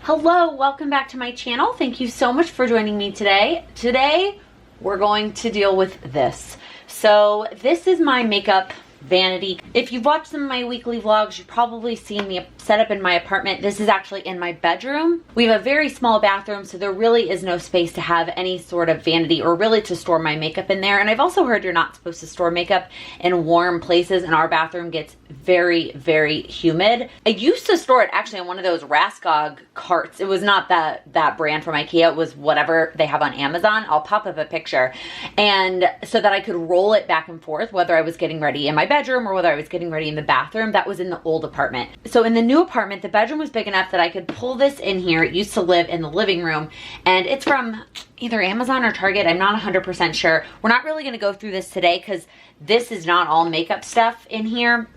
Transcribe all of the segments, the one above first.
Hello, welcome back to my channel. Thank you so much for joining me today. Today, we're going to deal with this. So this is my makeup vanity. If you've watched some of my weekly vlogs, you've probably seen the setup in my apartment. This is actually in my bedroom. We have a very small bathroom, so there really is no space to have any sort of vanity or really to store my makeup in there. And I've also heard you're not supposed to store makeup in warm places, and our bathroom gets very, very humid. I used to store it actually in one of those Raskog carts. It was not that brand from IKEA. It was whatever they have on Amazon. I'll pop up a picture. And so that I could roll it back and forth, whether I was getting ready in my bedroom or whether I was getting ready in the bathroom. That was in the old apartment. So in the new apartment, the bedroom was big enough that I could pull this in here. It used to live in the living room, and it's from either Amazon or Target. I'm not 100% sure. We're not really going to go through this today because this is not all makeup stuff in here.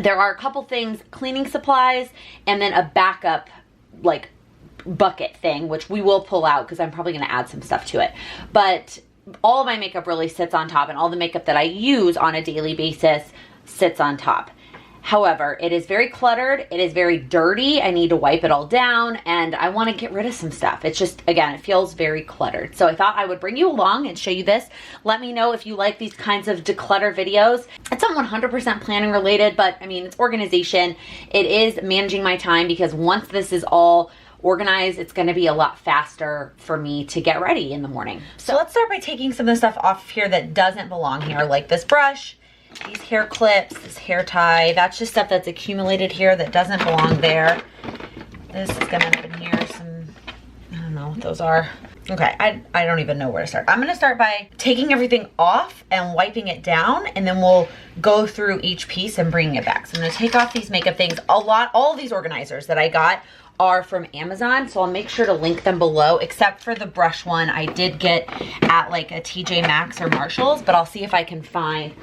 There are a couple things, cleaning supplies, and then a backup like bucket thing, which we will pull out because I'm probably going to add some stuff to it. But all of my makeup really sits on top, and all the makeup that I use on a daily basis sits on top. However, it is very cluttered. It is very dirty. I need to wipe it all down, and I want to get rid of some stuff. It's just, again, it feels very cluttered. So I thought I would bring you along and show you this. Let me know if you like these kinds of declutter videos. It's not 100% planning related, but I mean, it's organization. It is managing my time, because once this is all organized, it's going to be a lot faster for me to get ready in the morning. So let's start by taking some of the stuff off here that doesn't belong here, like this brush, these hair clips, this hair tie. That's just stuff that's accumulated here that doesn't belong there. This is gonna end up in here. Some, I don't know what those are. Okay, I don't even know where to start. I'm gonna start by taking everything off and wiping it down, and then we'll go through each piece and bringing it back. So I'm gonna take off these makeup things. All of these organizers that I got are from Amazon, so I'll make sure to link them below, except for the brush one I did get at like a TJ Maxx or Marshall's, but I'll see if I can find.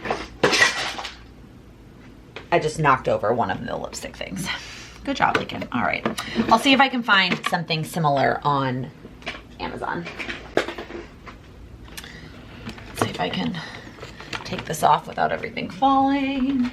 I just knocked over one of the lipstick things. Good job, Laken. All right. I'll see if I can find something similar on Amazon. Let's see if I can take this off without everything falling.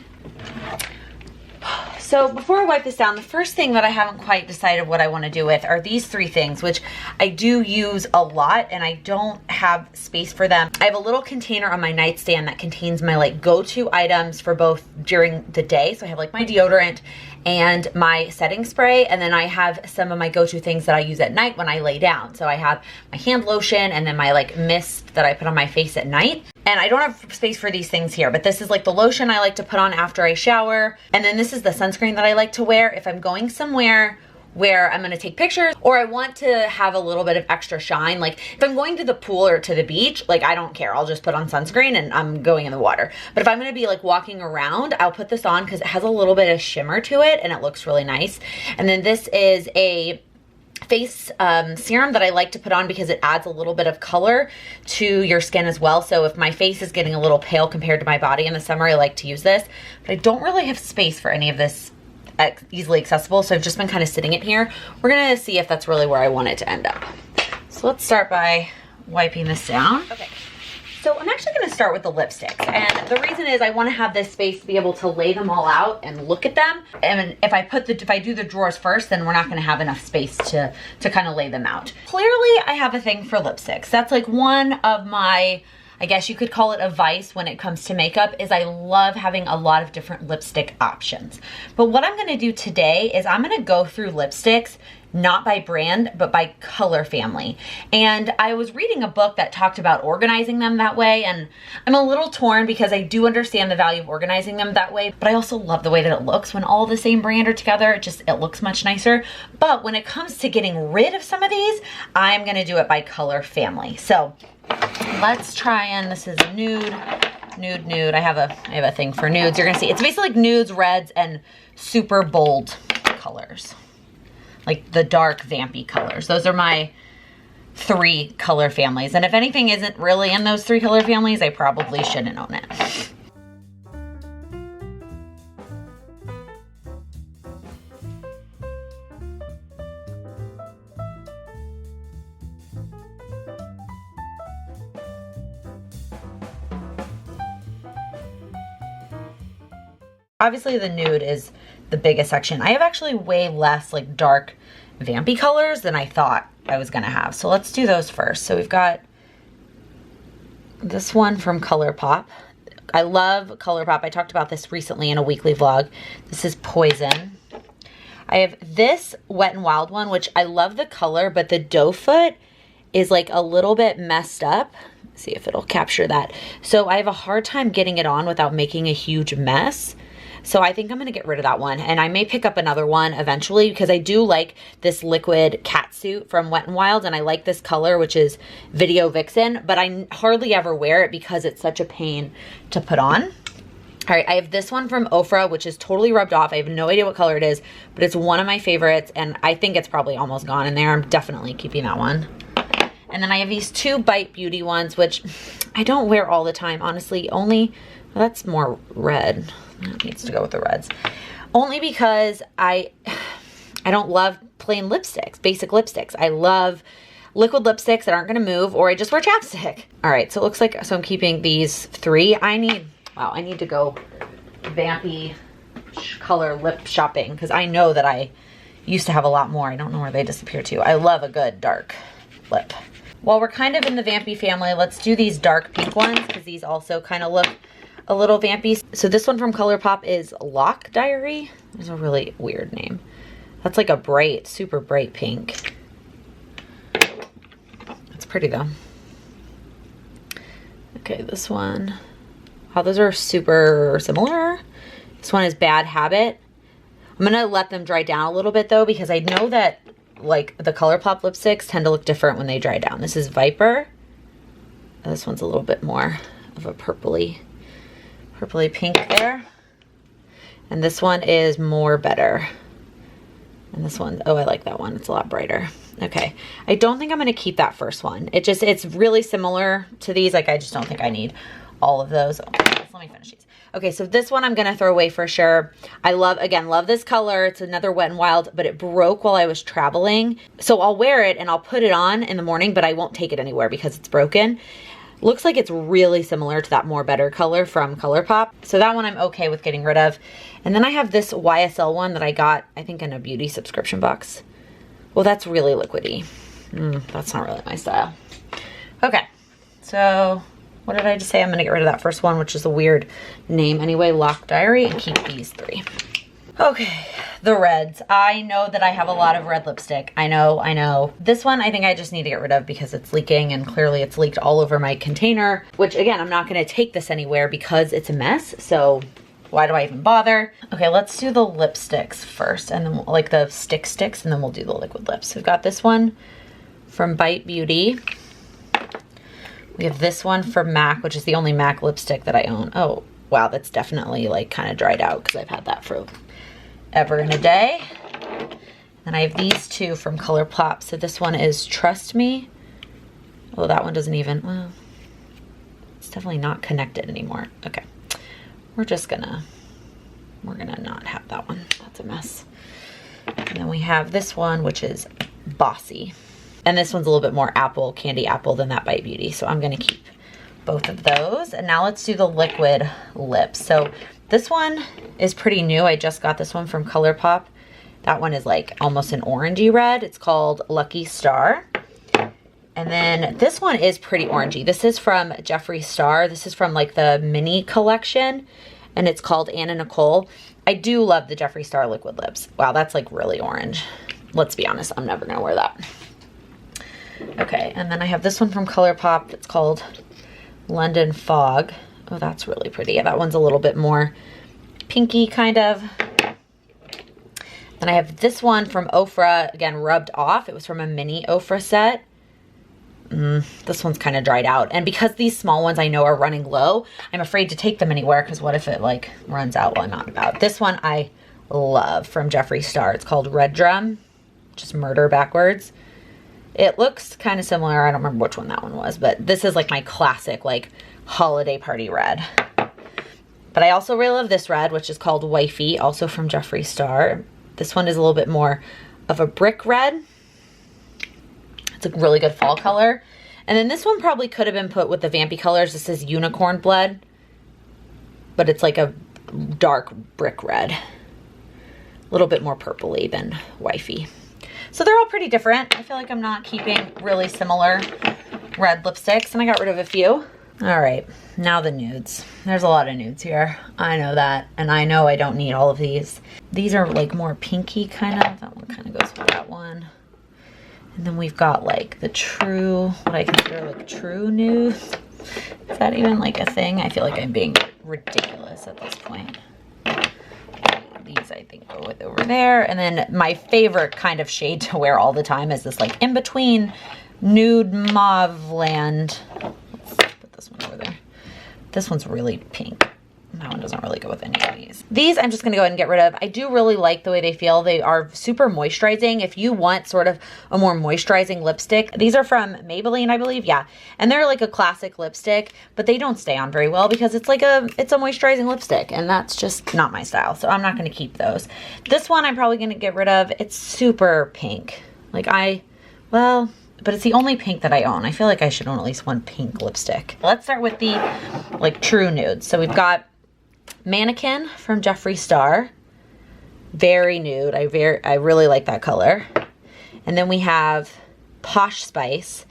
So before I wipe this down, the first thing that I haven't quite decided what I want to do with are these three things, which I do use a lot, and I don't have space for them. I have a little container on my nightstand that contains my like go-to items for both during the day. So I have like my deodorant and my setting spray, and then I have some of my go-to things that I use at night when I lay down. So I have my hand lotion and then my like mist that I put on my face at night. And I don't have space for these things here, but this is like the lotion I like to put on after I shower. And then this is the sunscreen that I like to wear if I'm going somewhere where I'm gonna take pictures or I want to have a little bit of extra shine. Like if I'm going to the pool or to the beach, like I don't care. I'll just put on sunscreen and I'm going in the water. But if I'm gonna be like walking around, I'll put this on because it has a little bit of shimmer to it and it looks really nice. And then this is a face serum that I like to put on because it adds a little bit of color to your skin as well. So if my face is getting a little pale compared to my body in the summer, I like to use this. But I don't really have space for any of this easily accessible, so I've just been kind of sitting it here. We're gonna see if that's really where I want it to end up. So let's start by wiping this down. Okay. So I'm actually going to start with the lipsticks, and the reason is I want to have this space to be able to lay them all out and look at them. And if I do the drawers first, then we're not going to have enough space to kind of lay them out. Clearly, I have a thing for lipsticks. That's like one of my, I guess you could call it a vice when it comes to makeup, is I love having a lot of different lipstick options. But what I'm going to do today is I'm going to go through lipsticks not by brand, but by color family. And I was reading a book that talked about organizing them that way, and I'm a little torn because I do understand the value of organizing them that way, but I also love the way that it looks when all the same brand are together. It looks much nicer. But when it comes to getting rid of some of these, I'm gonna do it by color family. So let's try, and this is a nude. I have a thing for nudes. You're gonna see it's basically like nudes, reds, and super bold colors. Like the dark vampy colors. Those are my three color families. And if anything isn't really in those three color families, I probably shouldn't own it. Obviously the nude is the biggest section. I have actually way less like dark vampy colors than I thought I was gonna have. So let's do those first. So we've got this one from ColourPop. I love ColourPop. I talked about this recently in a weekly vlog. This is Poison. I have this Wet n Wild one, which I love the color, but the doe foot is like a little bit messed up. Let's see if it'll capture that. So I have a hard time getting it on without making a huge mess. So I think I'm gonna get rid of that one, and I may pick up another one eventually because I do like this liquid catsuit from Wet n Wild, and I like this color, which is Video Vixen, but I hardly ever wear it because it's such a pain to put on. All right, I have this one from Ofra, which is totally rubbed off. I have no idea what color it is, but it's one of my favorites, and I think it's probably almost gone in there. I'm definitely keeping that one. And then I have these two Bite Beauty ones, which I don't wear all the time, honestly. Only, well, that's more red. That needs to go with the reds. Only because I don't love plain lipsticks, basic lipsticks. I love liquid lipsticks that aren't gonna move, or I just wear chapstick. All right, so it looks like, so I'm keeping these three. I need to go vampy color lip shopping because I know that I used to have a lot more. I don't know where they disappeared to. I love a good dark lip. While we're kind of in the vampy family, let's do these dark pink ones because these also kind of look a little vampy. So this one from ColourPop is Lock Diary. There's a really weird name. That's like a bright, super bright pink. It's pretty though. Okay, this one. Oh, those are super similar. This one is Bad Habit. I'm gonna let them dry down a little bit though, because I know that like the ColourPop lipsticks tend to look different when they dry down. This is Viper. This one's a little bit more of a purpley pink there. And this one is More Better. And this one, oh, I like that one. It's a lot brighter. Okay. I don't think I'm going to keep that first one. It's really similar to these. Like, I just don't think I need all of those. Oh, let me finish these. Okay, so this one I'm going to throw away for sure. I love this color. It's another Wet n Wild, but it broke while I was traveling. So I'll wear it and I'll put it on in the morning, but I won't take it anywhere because it's broken. Looks like it's really similar to that More Better color from ColourPop. So that one I'm okay with getting rid of. And then I have this YSL one that I got, I think, in a beauty subscription box. Well, that's really liquidy. That's not really my style. Okay, so what did I just say? I'm gonna get rid of that first one, which is a weird name anyway, Lock Diary, and keep these three. Okay, the reds. I know that I have a lot of red lipstick. I know. This one I think I just need to get rid of because it's leaking, and clearly it's leaked all over my container, which again, I'm not gonna take this anywhere because it's a mess, so why do I even bother? Okay, let's do the lipsticks first, and then like the sticks, and then we'll do the liquid lips. We've got this one from Bite Beauty. We have this one from MAC, which is the only MAC lipstick that I own. Oh, wow, that's definitely like kind of dried out because I've had that for ever and a day. And I have these two from ColourPop. So this one is Trust Me. Oh, that one doesn't even, well, it's definitely not connected anymore. Okay, we're gonna not have that one. That's a mess. And then we have this one, which is Bossy. And this one's a little bit more apple, candy apple than that Bite Beauty. So I'm gonna keep both of those. And now let's do the liquid lips. So this one is pretty new. I just got this one from ColourPop. That one is like almost an orangey red. It's called Lucky Star. And then this one is pretty orangey. This is from Jeffree Star. This is from like the mini collection, and it's called Anna Nicole. I do love the Jeffree Star liquid lips. Wow, that's like really orange. Let's be honest, I'm never gonna wear that. Okay, and then I have this one from ColourPop. It's called London Fog. Oh, that's really pretty. Yeah, that one's a little bit more pinky kind of. Then I have this one from Ofra, again, rubbed off. It was from a mini Ofra set. This one's kind of dried out. And because these small ones I know are running low, I'm afraid to take them anywhere because what if it like runs out while I'm out and about. This one I love from Jeffree Star. It's called Red Drum, just murder backwards. It looks kind of similar. I don't remember which one that one was, but this is like my classic like holiday party red. But I also really love this red, which is called Wifey, also from Jeffree Star. This one is a little bit more of a brick red. It's a really good fall color. And then this one probably could have been put with the vampy colors. This is Unicorn Blood, but it's like a dark brick red. little bit more purpley than wifey. So they're all pretty different. I feel like I'm not keeping really similar red lipsticks, and I got rid of a few. All right, now the nudes. There's a lot of nudes here. I know that, and I know I don't need all of these. These are like more pinky kind of. That one kind of goes with that one. And then we've got like the true, what I consider like true nudes. Is that even like a thing? I feel like I'm being ridiculous at this point. These I think go with over there. And then my favorite kind of shade to wear all the time is this like in between nude mauve land. Let's put this one over there. This one's really pink. That one doesn't really go with any of these. These I'm just gonna go ahead and get rid of. I do really like the way they feel. They are super moisturizing. If you want sort of a more moisturizing lipstick, these are from Maybelline, I believe, yeah. And they're like a classic lipstick, but they don't stay on very well because it's a moisturizing lipstick, and that's just not my style. So I'm not gonna keep those. This one I'm probably gonna get rid of. It's super pink. Like but it's the only pink that I own. I feel like I should own at least one pink lipstick. Let's start with the like true nudes. So we've got Mannequin from Jeffree Star. Very nude. I really like that color. And then we have Posh Spice.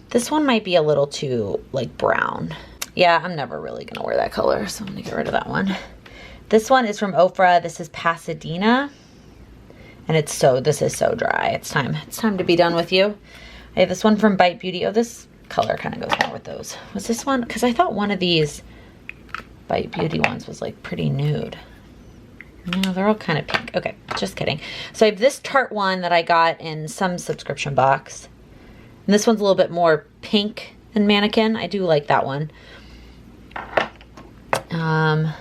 This one might be a little too like brown. Yeah, I'm never really gonna wear that color, so I'm gonna get rid of that one. This one is from Ofra. This is Pasadena. And this is so dry. It's time to be done with you. I have this one from Bite Beauty. Oh, this color kind of goes more with those. Was this one? Because I thought one of these Bite Beauty ones was like pretty nude. No, they're all kind of pink. Okay, just kidding. So I have this Tarte one that I got in some subscription box. And this one's a little bit more pink than Mannequin. I do like that one. And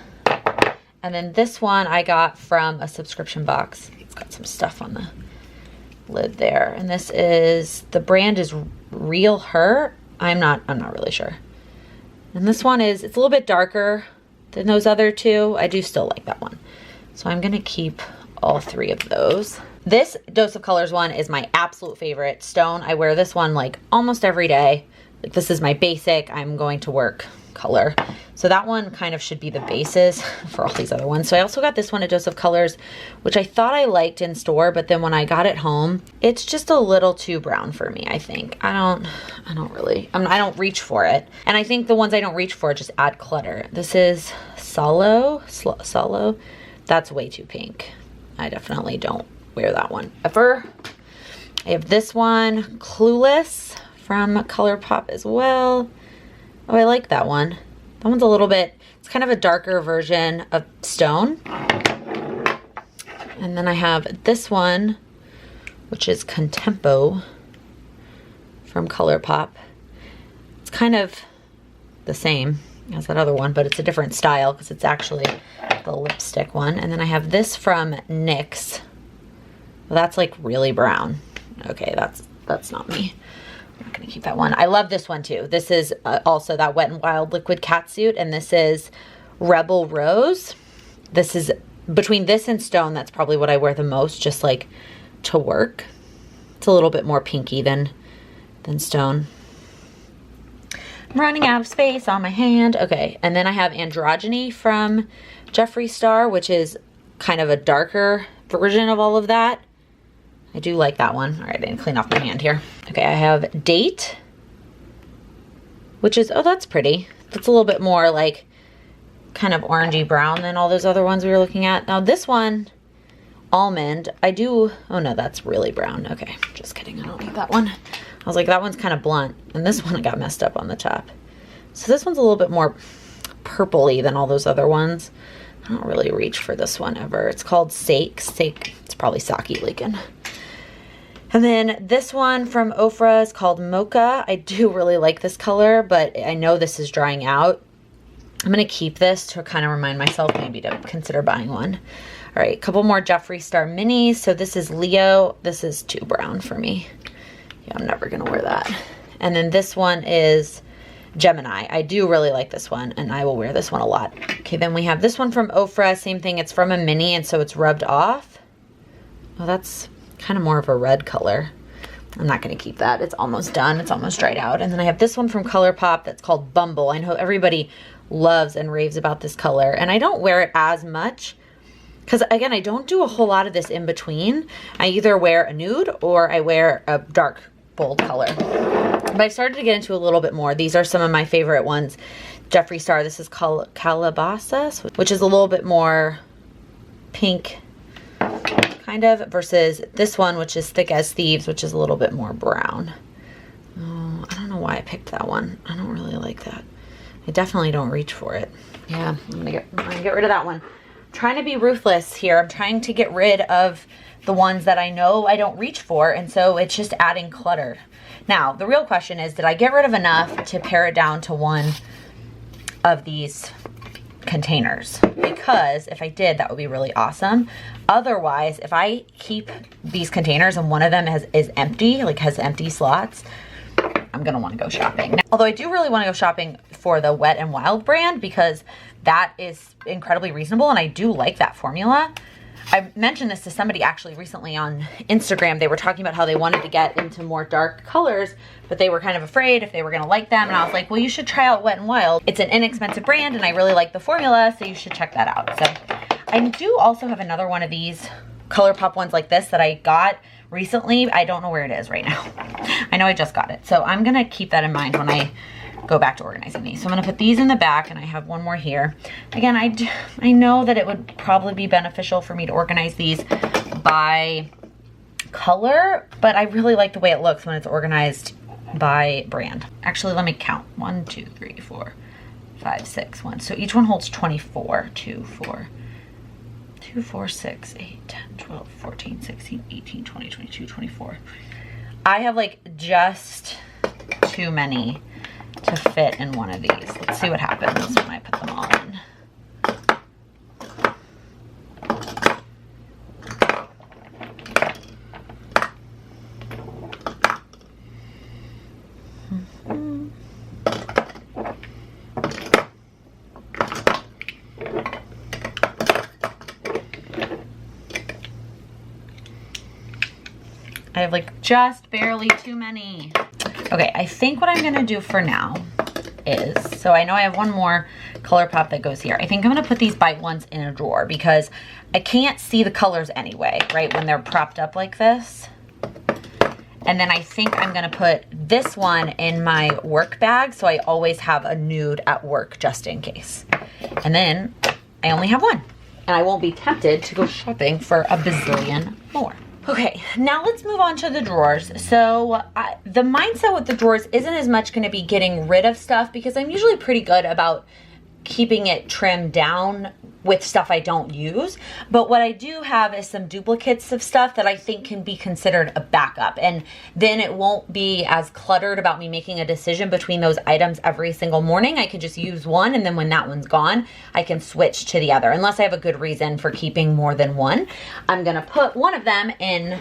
then this one I got from a subscription box. It's got some stuff on the lid there. And this is, the brand is Real Her. I'm not really sure. And this one it's a little bit darker than those other two. I do still like that one. So I'm gonna keep all three of those. This Dose of Colors one is my absolute favorite. Stone, I wear this one like almost every day. Like this is my basic, I'm going to work color. So that one kind of should be the basis for all these other ones. So I also got this one, a Dose of Colors, which I thought I liked in store, but then when I got it home, it's just a little too brown for me, I think. I don't reach for it. And I think the ones I don't reach for just add clutter. This is Solo. That's way too pink. I definitely don't wear that one ever. I have this one, Clueless, from ColourPop as well. Oh, I like that one. That one's a little bit, it's kind of a darker version of Stone. And then I have this one, which is Contempo from ColourPop. It's kind of the same as that other one, but it's a different style because it's actually the lipstick one. And then I have this from NYX. Well, that's like really brown. Okay, that's not me. I'm not gonna keep that one. I love this one too. This is also that Wet n Wild liquid catsuit, and this is Rebel Rose. This is, between this and Stone, that's probably what I wear the most, just like to work. It's a little bit more pinky than Stone. I'm running out of space on my hand. Okay, and then I have Androgyny from Jeffree Star, which is kind of a darker version of all of that. I do like that one. All right, I didn't clean off my hand here. Okay, I have Date, which is, oh, that's pretty. That's a little bit more like kind of orangey brown than all those other ones we were looking at. Now this one, Almond, oh no, that's really brown. Okay, just kidding, I don't need that one. I was like, that one's kind of blunt. And this one got messed up on the top. So this one's a little bit more purpley than all those other ones. I don't really reach for this one ever. It's called Sake. It's probably Saki Laken. And then this one from Ofra is called Mocha. I do really like this color, but I know this is drying out. I'm gonna keep this to kind of remind myself maybe to consider buying one. All right, a couple more Jeffree Star minis. So this is Leo. This is too brown for me. Yeah, I'm never gonna wear that. And then this one is Gemini. I do really like this one, and I will wear this one a lot. Okay, then we have this one from Ofra. Same thing, it's from a mini, and so it's rubbed off. Oh, that's kind of more of a red color. I'm not gonna keep that. It's almost done. It's almost dried out. And then I have this one from ColourPop that's called Bumble. I know everybody loves and raves about this color, and I don't wear it as much Because again, I don't do a whole lot of this in between. I either wear a nude or I wear a dark, bold color. But I've started to get into a little bit more. These are some of my favorite ones. Jeffree Star, this is called Calabasas, which is a little bit more pink kind of, versus this one, which is Thick as Thieves, which is a little bit more brown. Oh, I don't know why I picked that one. I don't really like that. I definitely don't reach for it. Yeah, I'm gonna get rid of that one. I'm trying to be ruthless here. I'm trying to get rid of the ones that I know I don't reach for, and so it's just adding clutter. Now, the real question is, did I get rid of enough to pare it down to one of these containers? Because if I did, that would be really awesome. Otherwise, if I keep these containers and one of them is empty, like has empty slots, I'm gonna wanna go shopping. Now, although I do really wanna go shopping for the Wet n Wild brand because that is incredibly reasonable and I do like that formula. I mentioned this to somebody actually recently on Instagram. They were talking about how they wanted to get into more dark colors, but they were kind of afraid if they were gonna like them. And I was like, well, you should try out Wet n Wild. It's an inexpensive brand and I really like the formula, so you should check that out. So I do also have another one of these ColourPop ones like this that I got recently. I don't know where it is right now. I know I just got it. So I'm gonna keep that in mind when I go back to organizing these. So I'm gonna put these in the back and I have one more here. Again, I know that it would probably be beneficial for me to organize these by color, but I really like the way it looks when it's organized by brand. Actually, let me count. 1, 2, 3, 4, 5, 6, 1. So each one holds 24, 2, 4, 2, 4, 6, 8, 10, 12, 14, 16, 18, 20, 22, 24. I have like just too many to fit in one of these. Let's see what happens when I put them all in. I have like just barely too many. Okay, I think what I'm gonna do for now is, so I know I have one more ColourPop that goes here. I think I'm gonna put these bite ones in a drawer because I can't see the colors anyway, right, when they're propped up like this. And then I think I'm gonna put this one in my work bag so I always have a nude at work just in case. And then I only have one and I won't be tempted to go shopping for a bazillion more. Okay, now let's move on to the drawers. So the mindset with the drawers isn't as much going to be getting rid of stuff because I'm usually pretty good about keeping it trimmed down with stuff I don't use. But what I do have is some duplicates of stuff that I think can be considered a backup. And then it won't be as cluttered about me making a decision between those items every single morning. I can just use one, and then when that one's gone, I can switch to the other. Unless I have a good reason for keeping more than one. I'm gonna put one of them in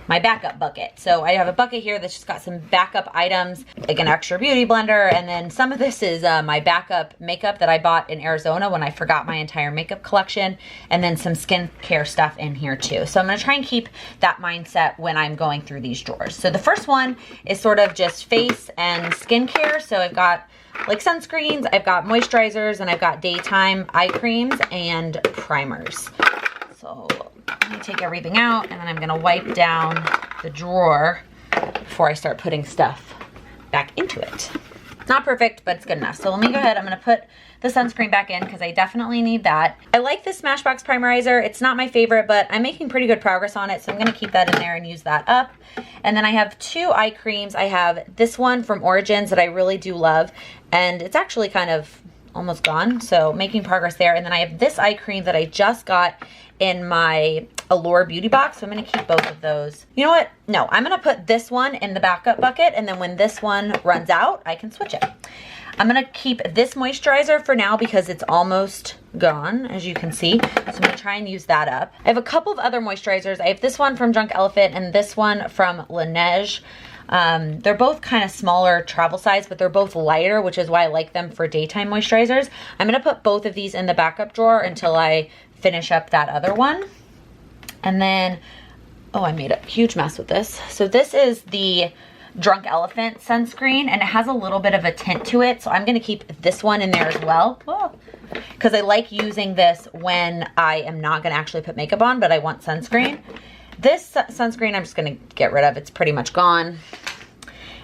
my backup bucket. So I have a bucket here that's just got some backup items, like an extra beauty blender, and then some of this is my backup makeup that I bought in Arizona when I forgot my entire makeup collection, and then some skincare stuff in here too. So I'm gonna try and keep that mindset when I'm going through these drawers. So the first one is sort of just face and skincare. So I've got like sunscreens, I've got moisturizers, and I've got daytime eye creams and primers. So let me take everything out, and then I'm gonna wipe down the drawer before I start putting stuff back into it. It's not perfect, but it's good enough. So let me go ahead, I'm gonna put the sunscreen back in because I definitely need that. I like this Smashbox primerizer. It's not my favorite, but I'm making pretty good progress on it, so I'm gonna keep that in there and use that up. And then I have two eye creams. I have this one from Origins that I really do love, and it's actually kind of almost gone, so making progress there. And then I have this eye cream that I just got in my Allure beauty box, so I'm gonna keep both of those. You know what? No, I'm gonna put this one in the backup bucket, and then when this one runs out, I can switch it. I'm gonna keep this moisturizer for now because it's almost gone, as you can see. So I'm gonna try and use that up. I have a couple of other moisturizers. I have this one from Drunk Elephant and this one from Laneige. They're both kind of smaller travel size, but they're both lighter, which is why I like them for daytime moisturizers. I'm gonna put both of these in the backup drawer until I finish up that other one. And then, oh, I made a huge mess with this. So this is the Drunk Elephant sunscreen, and it has a little bit of a tint to it, so I'm gonna keep this one in there as well. Oh, because I like using this when I am not going to actually put makeup on, but I want sunscreen. This sunscreen I'm just going to get rid of. It's pretty much gone.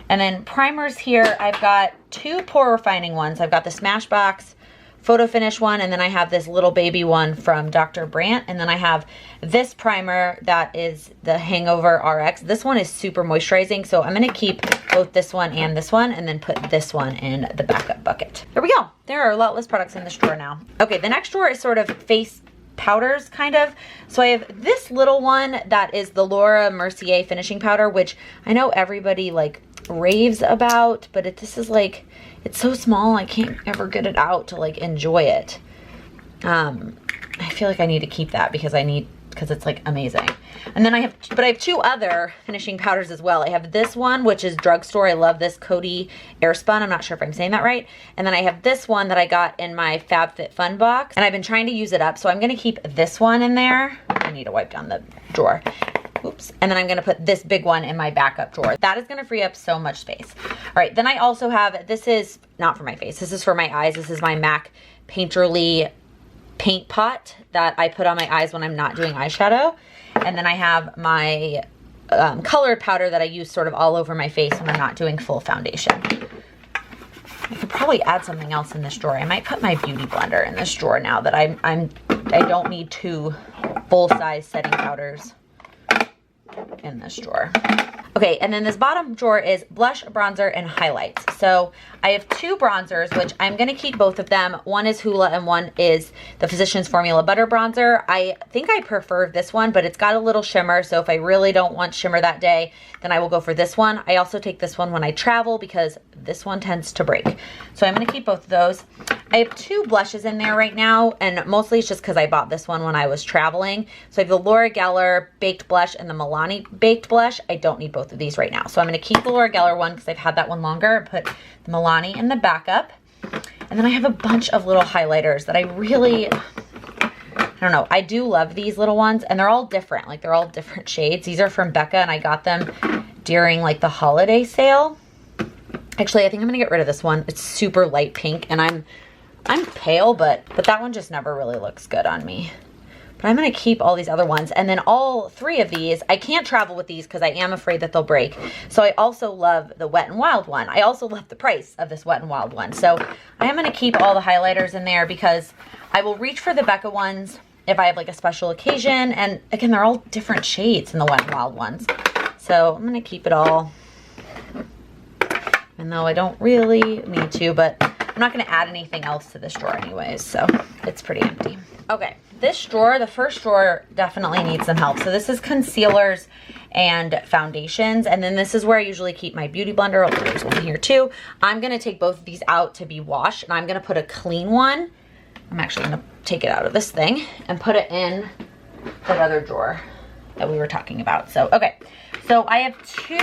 And then primers here, I've got 2 pore refining ones. I've got the Smashbox Photo Finish one, and then I have this little baby one from Dr. Brandt, and then I have this primer that is the Hangover RX. This one is super moisturizing, so I'm going to keep both this one, and then put this one in the backup bucket. There we go. There are a lot less products in this drawer now. Okay, the next drawer is sort of face powders, kind of. So I have this little one that is the Laura Mercier finishing powder, which I know everybody like raves about, but this is like, it's so small I can't ever get it out to like enjoy it. I feel like I need to keep that because it's like amazing. And then I have 2 other finishing powders as well. I have this one, which is drugstore. I love this Coty Airspun. I'm not sure if I'm saying that right. And then I have this one that I got in my FabFitFun box, and I've been trying to use it up, so I'm gonna keep this one in there. I need to wipe down the drawer. Oops. And then I'm going to put this big one in my backup drawer. That is going to free up so much space. All right. Then I also have, this is not for my face. This is for my eyes. This is my MAC Painterly paint pot that I put on my eyes when I'm not doing eyeshadow. And then I have my colored powder that I use sort of all over my face when I'm not doing full foundation. I could probably add something else in this drawer. I might put my beauty blender in this drawer now that I don't need 2 full-size setting powders in this drawer. Okay, and then this bottom drawer is blush, bronzer, and highlights. So I have 2 bronzers, which I'm going to keep both of them. One is Hoola and one is the Physicians Formula Butter Bronzer. I think I prefer this one, but it's got a little shimmer, so if I really don't want shimmer that day, then I will go for this one. I also take this one when I travel because this one tends to break. So I'm going to keep both of those. I have 2 blushes in there right now, and mostly it's just because I bought this one when I was traveling. So I have the Laura Geller Baked Blush and the Milani Baked Blush. I don't need both of these right now. So I'm going to keep the Laura Geller one because I've had that one longer, and put the Milani in the backup. And then I have a bunch of little highlighters that I don't know. I do love these little ones, and they're all different. Like, they're all different shades. These are from Becca, and I got them during like the holiday sale. Actually, I think I'm gonna get rid of this one. It's super light pink, and I'm pale, but that one just never really looks good on me. But I'm gonna keep all these other ones. And then all 3 of these, I can't travel with these because I am afraid that they'll break. So I also love the Wet n Wild one. I also love the price of this Wet n Wild one. So I am gonna keep all the highlighters in there because I will reach for the Becca ones if I have like a special occasion. And again, they're all different shades in the Wet n Wild ones. So I'm gonna keep it all. Even though I don't really need to, but I'm not going to add anything else to this drawer anyways, so it's pretty empty. Okay, this drawer, the first drawer, definitely needs some help. So this is concealers and foundations, and then this is where I usually keep my beauty blender. Oh, there's one here too. I'm going to take both of these out to be washed, and I'm going to put a clean one. I'm actually going to take it out of this thing and put it in that other drawer that we were talking about. So, okay. So I have 2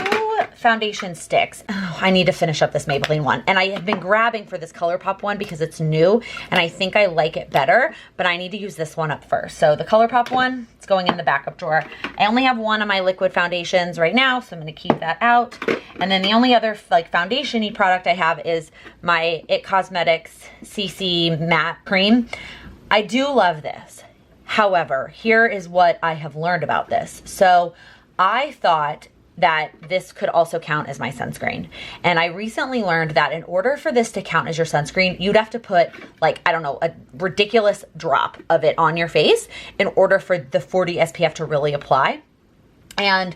foundation sticks. Oh, I need to finish up this Maybelline one. And I have been grabbing for this ColourPop one because it's new and I think I like it better, but I need to use this one up first. So the ColourPop one, it's going in the backup drawer. I only have 1 of my liquid foundations right now, so I'm gonna keep that out. And then the only other like foundation-y product I have is my IT Cosmetics CC Matte Cream. I do love this. However, here is what I have learned about this. So I thought that this could also count as my sunscreen. And I recently learned that in order for this to count as your sunscreen, you'd have to put like, I don't know, a ridiculous drop of it on your face in order for the 40 SPF to really apply. And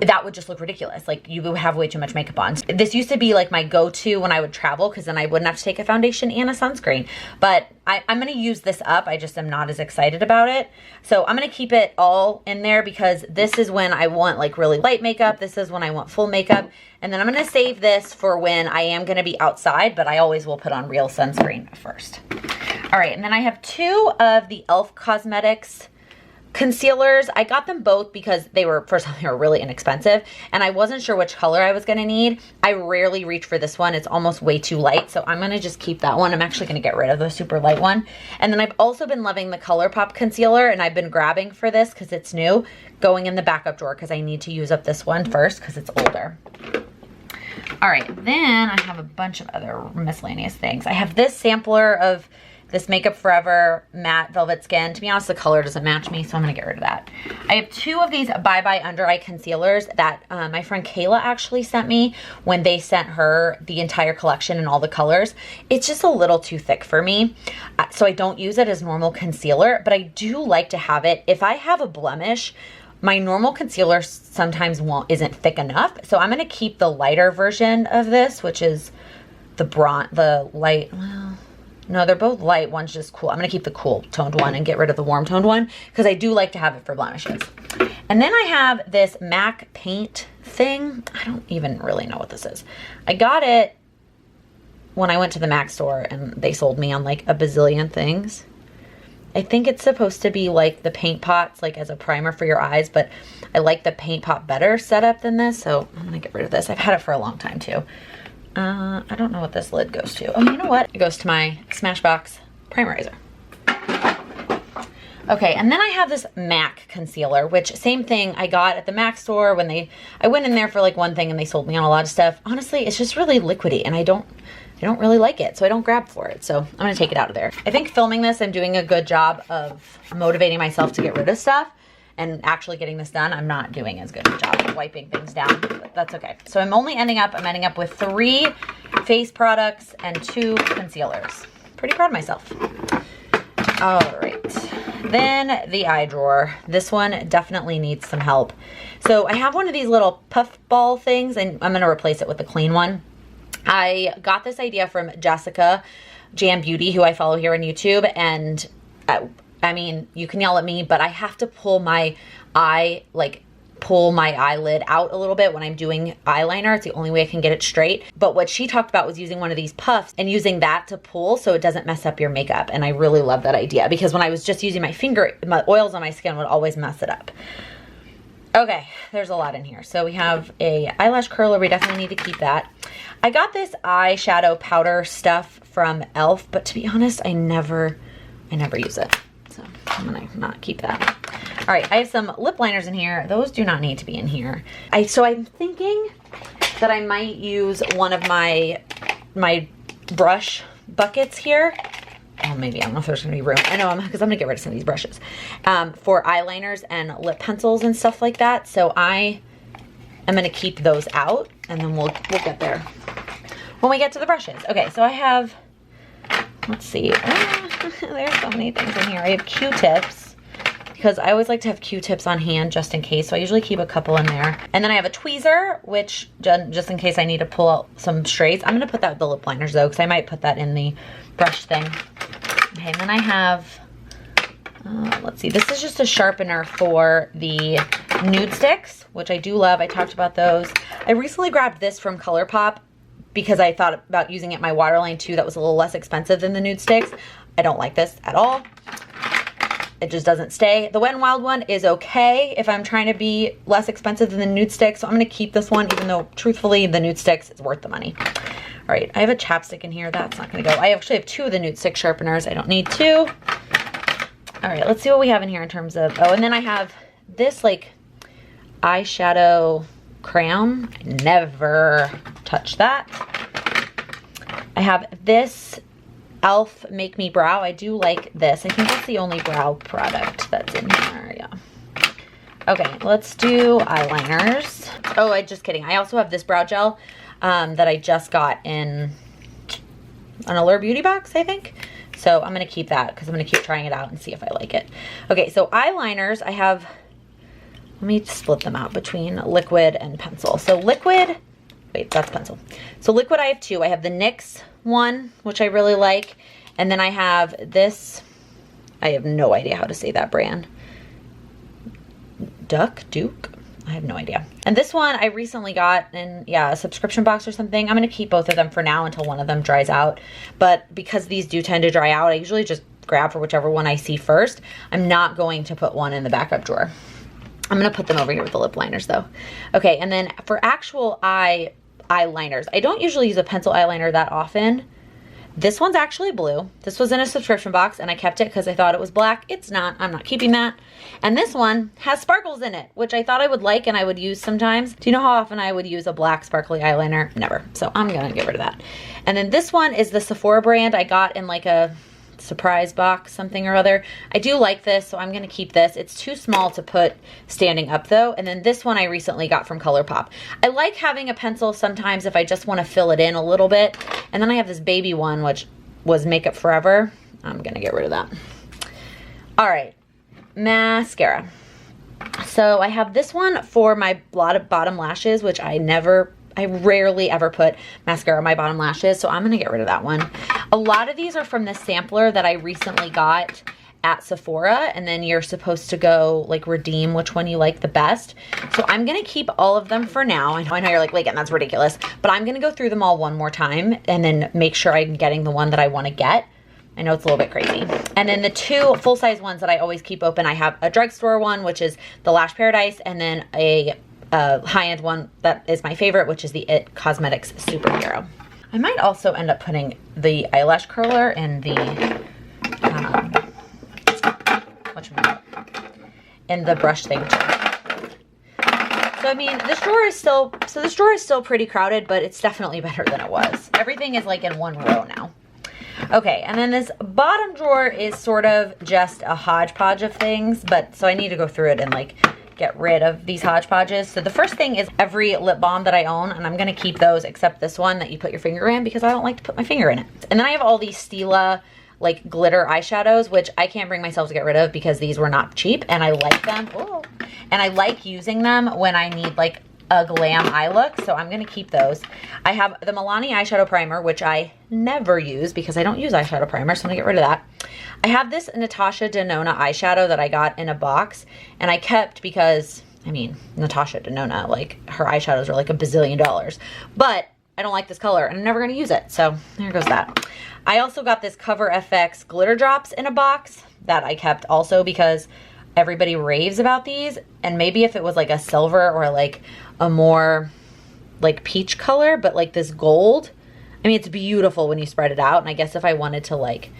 that would just look ridiculous. Like, you would have way too much makeup on. This used to be like my go-to when I would travel because then I wouldn't have to take a foundation and a sunscreen. But I'm going to use this up. I just am not as excited about it. So I'm going to keep it all in there because this is when I want like really light makeup. This is when I want full makeup. And then I'm going to save this for when I am going to be outside, but I always will put on real sunscreen first. All right. And then I have 2 of the e.l.f. Cosmetics concealers. I got them both because they were, first of all, they were really inexpensive and I wasn't sure which color I was going to need. I rarely reach for this one. It's almost way too light. So I'm going to just keep that one. I'm actually going to get rid of the super light one. And then I've also been loving the ColourPop concealer and I've been grabbing for this because it's new, going in the backup drawer because I need to use up this one first because it's older. All right, then I have a bunch of other miscellaneous things. I have this sampler of this Makeup Forever Matte Velvet Skin. To be honest, the color doesn't match me, so I'm gonna get rid of that. I have 2 of these Bye Bye Under Eye Concealers that my friend Kayla actually sent me when they sent her the entire collection in all the colors. It's just a little too thick for me, so I don't use it as normal concealer, but I do like to have it. If I have a blemish, my normal concealer sometimes isn't thick enough, so I'm gonna keep the lighter version of this, which is the light, well, no, they're both light. One's just cool. I'm gonna keep the cool toned one and get rid of the warm toned one because I do like to have it for blemishes. And then I have this MAC paint thing. I don't even really know what this is. I got it when I went to the MAC store and they sold me on like a bazillion things. I think it's supposed to be like the paint pots, like as a primer for your eyes, but I like the paint pot better setup than this, so I'm gonna get rid of this. I've had it for a long time too. I don't know what this lid goes to. Oh, you know what? It goes to my Smashbox Primerizer. Okay, and then I have this MAC concealer, which same thing I got at the MAC store when I went in there for like one thing and they sold me on a lot of stuff. Honestly, it's just really liquidy and I don't really like it, so I don't grab for it. So I'm gonna take it out of there. I think filming this, I'm doing a good job of motivating myself to get rid of stuff, and actually getting this done, I'm not doing as good a job of wiping things down, but that's okay. So I'm ending up with 3 face products and 2 concealers. Pretty proud of myself. All right, then the eye drawer. This one definitely needs some help. So I have one of these little puff ball things, and I'm gonna replace it with a clean one. I got this idea from Jessica Jam Beauty, who I follow here on YouTube, and I mean, you can yell at me, but I have to pull my eyelid out a little bit when I'm doing eyeliner. It's the only way I can get it straight. But what she talked about was using one of these puffs and using that to pull so it doesn't mess up your makeup. And I really love that idea because when I was just using my finger, my oils on my skin would always mess it up. Okay, there's a lot in here. So we have a eyelash curler. We definitely need to keep that. I got this eyeshadow powder stuff from e.l.f., but to be honest, I never use it. So I'm gonna not keep that. All right, I have some lip liners in here. Those do not need to be in here. So I'm thinking that I might use one of my brush buckets here. Oh, maybe, I don't know if there's gonna be room. I know, because I'm gonna get rid of some of these brushes for eyeliners and lip pencils and stuff like that. So I am gonna keep those out, and then we'll get there when we get to the brushes. Okay, so I have, let's see, there's so many things in here. I have Q-tips because I always like to have Q-tips on hand just in case. So I usually keep a couple in there. And then I have a tweezer, which just in case I need to pull out some strays. I'm gonna put that with the lip liners though, because I might put that in the brush thing. Okay, and then I have, let's see, this is just a sharpener for the nude sticks, which I do love. I talked about those. I recently grabbed this from ColourPop because I thought about using it in my waterline too. That was a little less expensive than the nude sticks. I don't like this at all. It just doesn't stay. The Wet n Wild one is okay if I'm trying to be less expensive than the nude sticks. So I'm gonna keep this one, even though truthfully the nude sticks is worth the money. All right, I have a chapstick in here. That's not gonna go. I actually have 2 of the nude stick sharpeners. I don't need 2. All right, let's see what we have in here in terms of, oh, and then I have this like eyeshadow crayon. I never touch that. I have this e.l.f. Make Me Brow. I do like this. I think that's the only brow product that's in here, yeah. Okay, let's do eyeliners. Oh, I just kidding. I also have this brow gel that I just got in an Allure Beauty box, I think. So I'm gonna keep that because I'm gonna keep trying it out and see if I like it. Okay, so eyeliners, I have, let me split them out between liquid and pencil. So liquid, wait, that's pencil. So liquid I have 2. I have the NYX one, which I really like. And then I have this, I have no idea how to say that brand. Duke? I have no idea. And this one I recently got in, yeah, a subscription box or something. I'm gonna keep both of them for now until one of them dries out. But because these do tend to dry out, I usually just grab for whichever one I see first. I'm not going to put one in the backup drawer. I'm gonna put them over here with the lip liners though. Okay, and then for actual eyeliners, I don't usually use a pencil eyeliner that often. This one's actually blue. This was in a subscription box and I kept it because I thought it was black. It's not, I'm not keeping that. And this one has sparkles in it, which I thought I would like and I would use sometimes. Do you know how often I would use a black sparkly eyeliner? Never. So I'm gonna get rid of that. And then this one is the Sephora brand. I got in like a surprise box, something or other. I do like this, so I'm gonna keep this. It's too small to put standing up though. And then this one I recently got from ColourPop. I like having a pencil sometimes if I just wanna fill it in a little bit. And then I have this baby one, which was Makeup Forever. I'm gonna get rid of that. All right, mascara. So I have this one for my bottom lashes, which I rarely ever put mascara on my bottom lashes, so I'm gonna get rid of that one. A lot of these are from this sampler that I recently got at Sephora, and then you're supposed to go like redeem which one you like the best. So I'm gonna keep all of them for now. I know you're like, Laken, that's ridiculous, but I'm gonna go through them all one more time and then make sure I'm getting the one that I wanna get. I know it's a little bit crazy. And then the two full-size ones that I always keep open, I have a drugstore one, which is the Lash Paradise, and then a high-end one that is my favorite, which is the IT Cosmetics Superhero. I might also end up putting the eyelash curler in the in the brush thing too. So I mean, this drawer is still pretty crowded, but it's definitely better than it was. Everything is like in one row now. Okay, and then this bottom drawer is sort of just a hodgepodge of things, but so I need to go through it and like get rid of these hodgepodges. So the first thing is every lip balm that I own, and I'm gonna keep those except this one that you put your finger in because I don't like to put my finger in it. And then I have all these Stila like glitter eyeshadows, which I can't bring myself to get rid of because these were not cheap and I like them. Oh, and I like using them when I need like a glam eye look, so I'm gonna keep those. I have the Milani eyeshadow primer, which I never use because I don't use eyeshadow primer, so I'm gonna get rid of that. I have this Natasha Denona eyeshadow that I got in a box, and I kept because, I mean, Natasha Denona, like, her eyeshadows are like $1 bazillion, but I don't like this color, and I'm never gonna use it, so there goes that. I also got this Cover FX glitter drops in a box that I kept also because everybody raves about these, and maybe if it was like a silver or like a more like peach color, but like this gold, I mean, it's beautiful when you spread it out, and I guess if I wanted to like,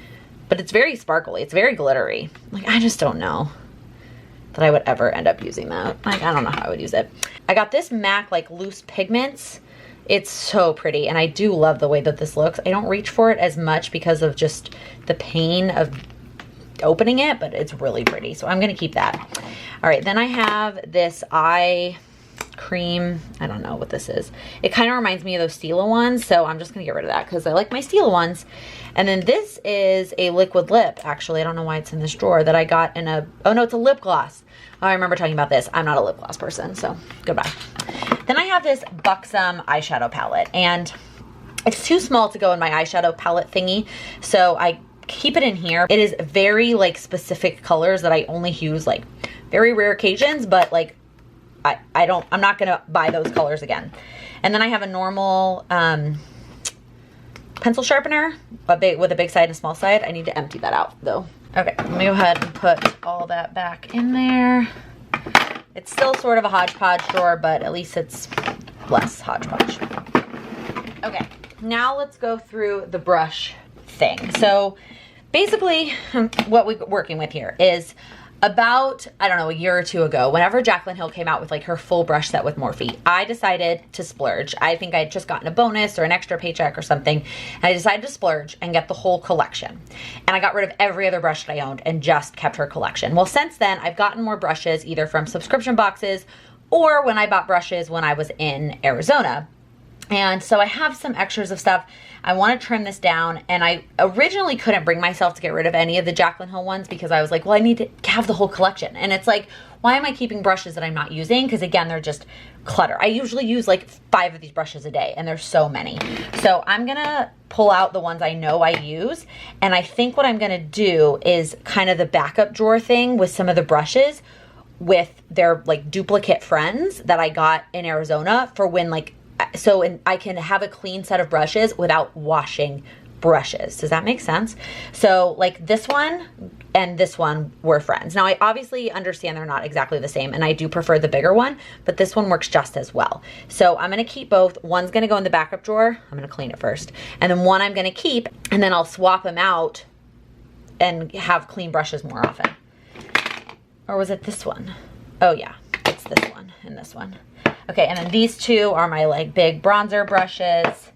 but it's very sparkly, it's very glittery. Like, I just don't know that I would ever end up using that. Like, I don't know how I would use it. I got this MAC like loose pigments. It's so pretty, and I do love the way that this looks. I don't reach for it as much because of just the pain of opening it, but it's really pretty, so I'm gonna keep that. All right, then I have this eye cream. I don't know what this is. It kind of reminds me of those Stila ones, so I'm just gonna get rid of that because I like my Stila ones. And then this is a liquid lip. Actually, I don't know why it's in this drawer that I got in a, oh no, it's a lip gloss. Oh, I remember talking about this. I'm not a lip gloss person, so goodbye. Then I have this Buxom eyeshadow palette, and it's too small to go in my eyeshadow palette thingy, so I keep it in here. It is very like specific colors that I only use like very rare occasions, but like I'm not gonna buy those colors again. And then I have a normal pencil sharpener, with a big side and a small side. I need to empty that out though. Okay, let me go ahead and put all that back in there. It's still sort of a hodgepodge drawer, but at least it's less hodgepodge. Okay, now let's go through the brush thing. So basically what we're working with here is about, I don't know, a year or two ago, whenever Jaclyn Hill came out with like her full brush set with Morphe, I decided to splurge. I think I had just gotten a bonus or an extra paycheck or something, and I decided to splurge and get the whole collection. And I got rid of every other brush that I owned and just kept her collection. Well, since then, I've gotten more brushes either from subscription boxes or when I bought brushes when I was in Arizona. And so I have some extras of stuff. I want to trim this down, and I originally couldn't bring myself to get rid of any of the Jaclyn Hill ones because I was like, well, I need to have the whole collection. And it's like, why am I keeping brushes that I'm not using? Because again, they're just clutter. I usually use like 5 of these brushes a day, and there's so many. So I'm gonna pull out the ones I know I use, and I think what I'm gonna do is kind of the backup drawer thing with some of the brushes with their like duplicate friends that I got in Arizona for when like, so I can have a clean set of brushes without washing brushes. Does that make sense? So like this one and this one were friends. Now I obviously understand they're not exactly the same, and I do prefer the bigger one, but this one works just as well. So I'm gonna keep both. One's gonna go in the backup drawer. I'm gonna clean it first. And then one I'm gonna keep, and then I'll swap them out and have clean brushes more often. Or was it this one? Oh yeah, it's this one and this one. Okay, and then these two are my like big bronzer brushes.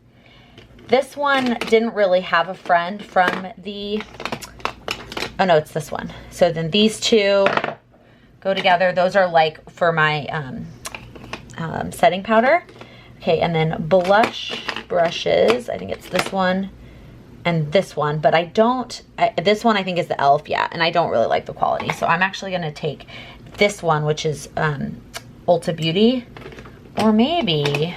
This one didn't really have a friend from the oh no, it's this one. So then these two go together. Those are like for my setting powder. Okay, and then blush brushes. I think it's this one and this one, but this one I think is the e.l.f., yeah, and I don't really like the quality. So I'm actually gonna take this one, which is Ulta Beauty, or maybe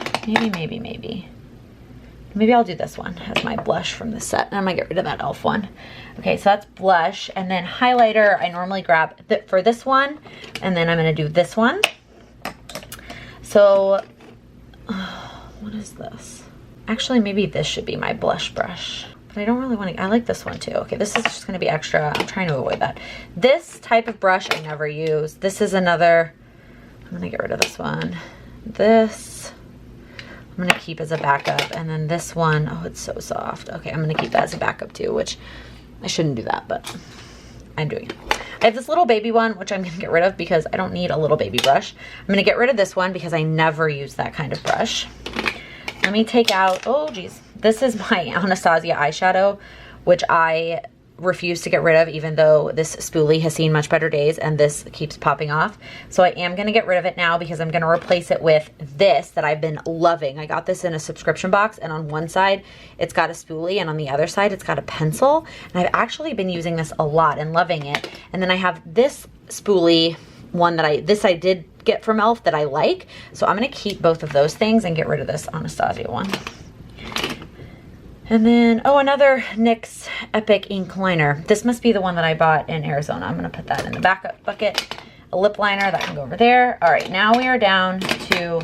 I'll do this one as my blush from the set, and I'm gonna get rid of that e.l.f. one. Okay, so that's blush, and then highlighter, I normally grab for this one, and then I'm gonna do this one. So, what is this? Actually, maybe this should be my blush brush. But I don't really want to, I like this one too. Okay, this is just gonna be extra. I'm trying to avoid that. This type of brush I never use. This is another, I'm gonna get rid of this one. This, I'm gonna keep as a backup. And then this one, oh, it's so soft. Okay, I'm gonna keep that as a backup too, which I shouldn't do that, but I'm doing it. I have this little baby one, which I'm gonna get rid of because I don't need a little baby brush. I'm gonna get rid of this one because I never use that kind of brush. Let me take out, oh geez. This is my Anastasia eyeshadow, which I refuse to get rid of, even though this spoolie has seen much better days and this keeps popping off. So I am gonna get rid of it now because I'm gonna replace it with this that I've been loving. I got this in a subscription box, and on one side it's got a spoolie and on the other side it's got a pencil. And I've actually been using this a lot and loving it. And then I have this spoolie one that I did get from e.l.f. that I like. So I'm gonna keep both of those things and get rid of this Anastasia one. And then, oh, another NYX Epic Ink Liner. This must be the one that I bought in Arizona. I'm gonna put that in the backup bucket. A lip liner, that can go over there. All right, now we are down to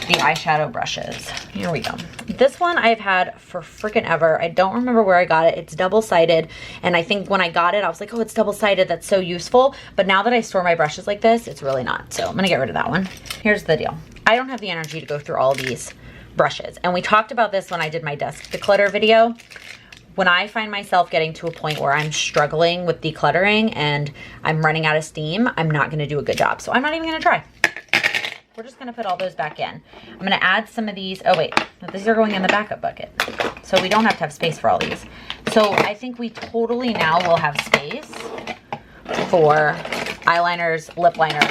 the eyeshadow brushes. Here we go. This one I've had for freaking ever. I don't remember where I got it. It's double-sided, and I think when I got it, I was like, oh, it's double-sided, that's so useful. But now that I store my brushes like this, it's really not. So I'm gonna get rid of that one. Here's the deal. I don't have the energy to go through all these brushes. And we talked about this when I did my desk declutter video. When I find myself getting to a point where I'm struggling with decluttering and I'm running out of steam, I'm not gonna do a good job. So I'm not even gonna try. We're just gonna put all those back in. I'm gonna add some of these, oh wait, these are going in the backup bucket. So we don't have to have space for all these. So I think we totally now will have space for eyeliners, lip liners,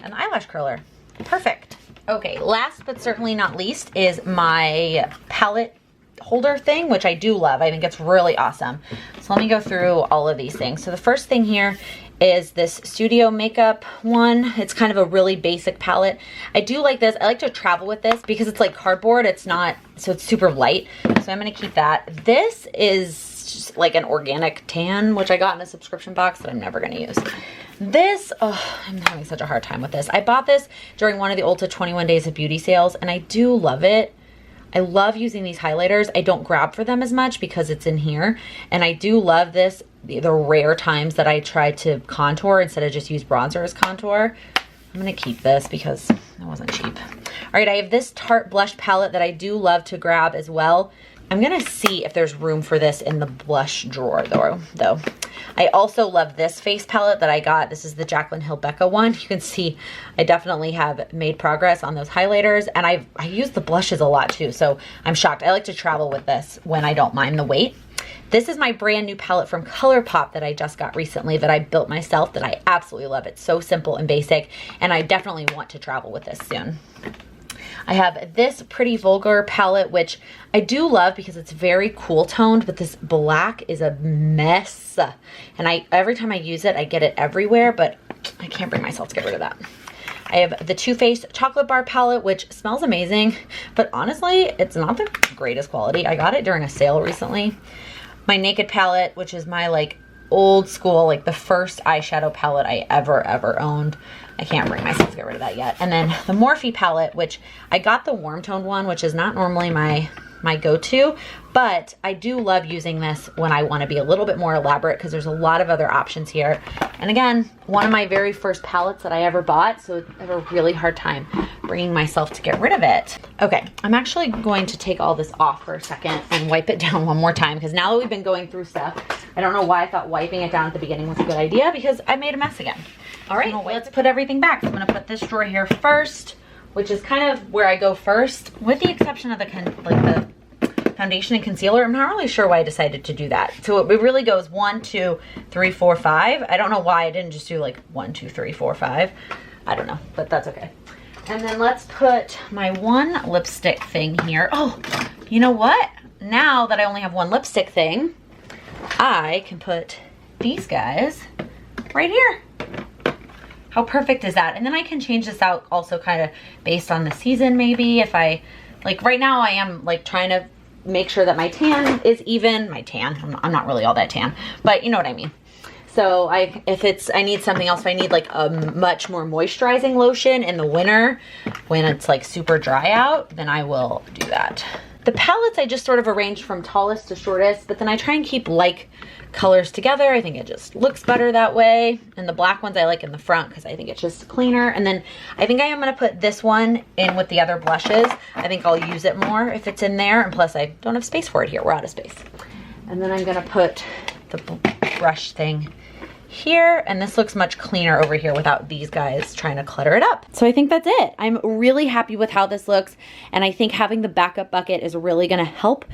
and the eyelash curler. Perfect. Okay, last but certainly not least is my palette holder thing, which I do love. I think it's really awesome. So let me go through all of these things. So the first thing here is this Studio Makeup one. It's kind of a really basic palette. I do like this. I like to travel with this because it's like cardboard. It's not, so it's super light. So I'm gonna keep that. This is just like an organic tan, which I got in a subscription box that I'm never gonna use. This, oh, I'm having such a hard time with this. I bought this during one of the Ulta 21 Days of Beauty sales, and I do love it. I love using these highlighters. I don't grab for them as much because it's in here, and I do love this the rare times that I try to contour instead of just use bronzer as contour. I'm gonna keep this because it wasn't cheap. All right, I have this Tarte blush palette that I do love to grab as well. I'm gonna see if there's room for this in the blush drawer though. I also love this face palette that I got. This is the Jaclyn Hill Becca one. You can see I definitely have made progress on those highlighters, and I use the blushes a lot too, so I'm shocked. I like to travel with this when I don't mind the weight. This is my brand new palette from ColourPop that I just got recently that I built myself that I absolutely love. It's so simple and basic, and I definitely want to travel with this soon. I have this Pretty Vulgar palette, which I do love because it's very cool toned, but this black is a mess. And every time I use it, I get it everywhere, but I can't bring myself to get rid of that. I have the Too Faced Chocolate Bar palette, which smells amazing, but honestly, it's not the greatest quality. I got it during a sale recently. My Naked palette, which is my like old school, like the first eyeshadow palette I ever owned. I can't bring myself to get rid of that yet. And then the Morphe palette, which I got the warm toned one, which is not normally my go-to, but I do love using this when I want to be a little bit more elaborate because there's a lot of other options here. And again, one of my very first palettes that I ever bought, so I have a really hard time bringing myself to get rid of it. Okay, I'm actually going to take all this off for a second and wipe it down one more time because now that we've been going through stuff, I don't know why I thought wiping it down at the beginning was a good idea because I made a mess again. All right, let's put everything back. So I'm gonna put this drawer here first, which is kind of where I go first, with the exception of the foundation and concealer. I'm not really sure why I decided to do that. So it really goes 1, 2, 3, 4, 5. I don't know why I didn't just do like 1, 2, 3, 4, 5. I don't know, but that's okay. And then let's put my one lipstick thing here. Oh, you know what? Now that I only have one lipstick thing, I can put these guys right here. How perfect is that? And then I can change this out also kind of based on the season maybe. If I, like right now I am like trying to make sure that my tan is even. My tan, I'm not really all that tan, but you know what I mean. So I need something else, if I need like a much more moisturizing lotion in the winter when it's like super dry out, then I will do that. The palettes I just sort of arranged from tallest to shortest, but then I try and keep like colors together. I think it just looks better that way. And the black ones I like in the front because I think it's just cleaner. And then I think I am gonna put this one in with the other blushes. I think I'll use it more if it's in there. And plus I don't have space for it here. We're out of space. And then I'm gonna put the brush thing here, and this looks much cleaner over here without these guys trying to clutter it up. So I think that's it. I'm really happy with how this looks, and I think having the backup bucket is really gonna help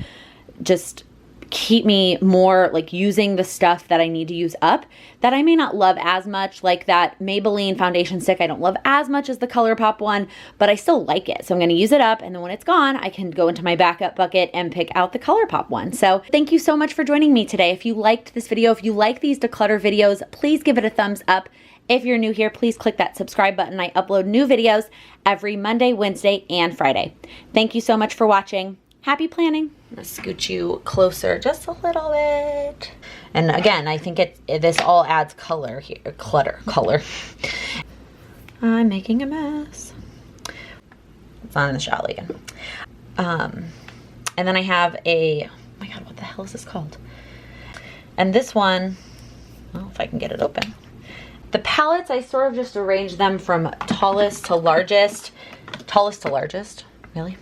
just keep me more like using the stuff that I need to use up that I may not love as much, like that Maybelline foundation stick. I don't love as much as the ColourPop one, but I still like it. So I'm going to use it up, and then when it's gone, I can go into my backup bucket and pick out the ColourPop one. So thank you so much for joining me today. If you liked this video, if you like these declutter videos, please give it a thumbs up. If you're new here, please click that subscribe button. I upload new videos every Monday, Wednesday, and Friday. Thank you so much for watching. Happy planning. I'm gonna scoot you closer just a little bit. And again, I think this all adds color here, color. I'm making a mess. It's not in the shot, Laken. And then I have oh my God, what the hell is this called? And this one, well, if I can get it open. The palettes, I sort of just arranged them from tallest to largest. Tallest to largest, really?